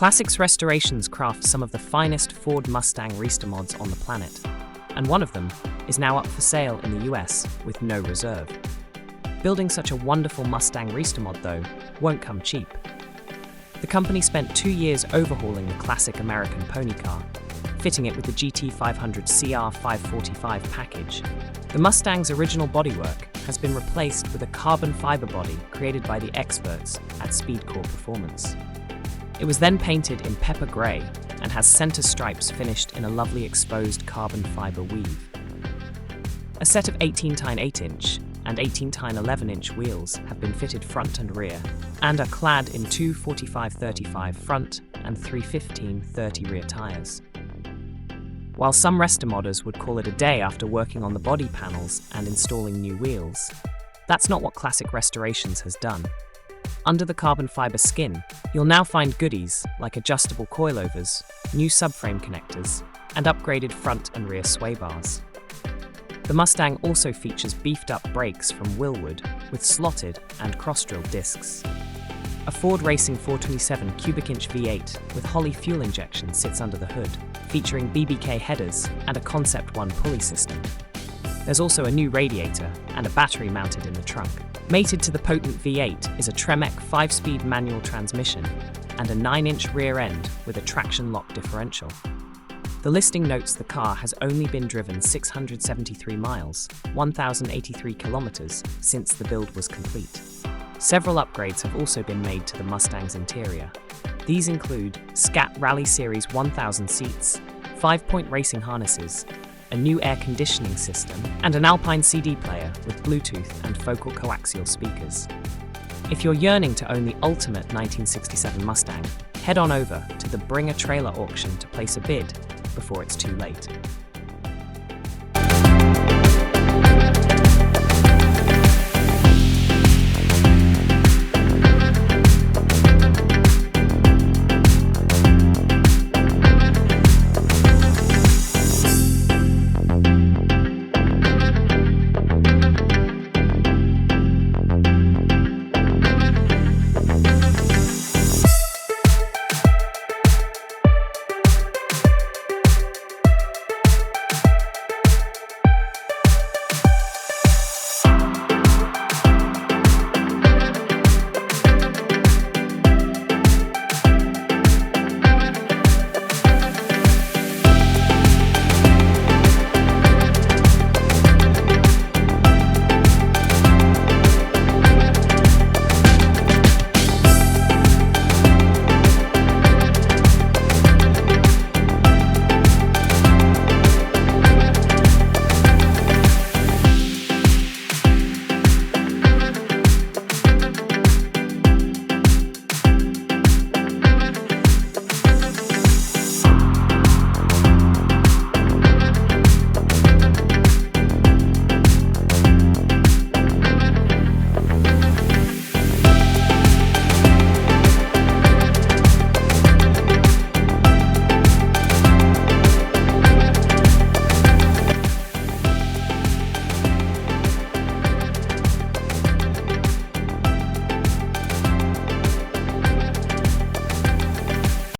Classics Restorations craft some of the finest Ford Mustang restomods on the planet, and one of them is now up for sale in the US with no reserve. Building such a wonderful Mustang restomod, though, won't come cheap. The company spent 2 years overhauling the classic American pony car, fitting it with the GT500 CR545 package. The Mustang's original bodywork has been replaced with a carbon fiber body created by the experts at Speedcore Performance. It was then painted in pepper grey and has center stripes finished in a lovely exposed carbon fiber weave. A set of 18x8-inch and 18x11-inch wheels have been fitted front and rear and are clad in two 45/35 front and 315/30 rear tyres. While some restomodders would call it a day after working on the body panels and installing new wheels, that's not what Classic Restorations has done. Under the carbon fiber skin, you'll now find goodies like adjustable coilovers, new subframe connectors, and upgraded front and rear sway bars. The Mustang also features beefed-up brakes from Willwood with slotted and cross-drilled discs. A Ford Racing 427 cubic inch V8 with Holley fuel injection sits under the hood, featuring BBK headers and a Concept 1 pulley system. There's also a new radiator and a battery mounted in the trunk. Mated to the potent V8 is a Tremec 5-speed manual transmission and a 9-inch rear end with a traction lock differential. The listing notes the car has only been driven 673 miles, 1,083 kilometers, since the build was complete. Several upgrades have also been made to the Mustang's interior. These include SCAT Rally Series 1000 seats, 5-point racing harnesses, a new air conditioning system, and an Alpine CD player with Bluetooth and focal coaxial speakers. If you're yearning to own the ultimate 1967 Mustang, head on over to the Bring a Trailer auction to place a bid before it's too late.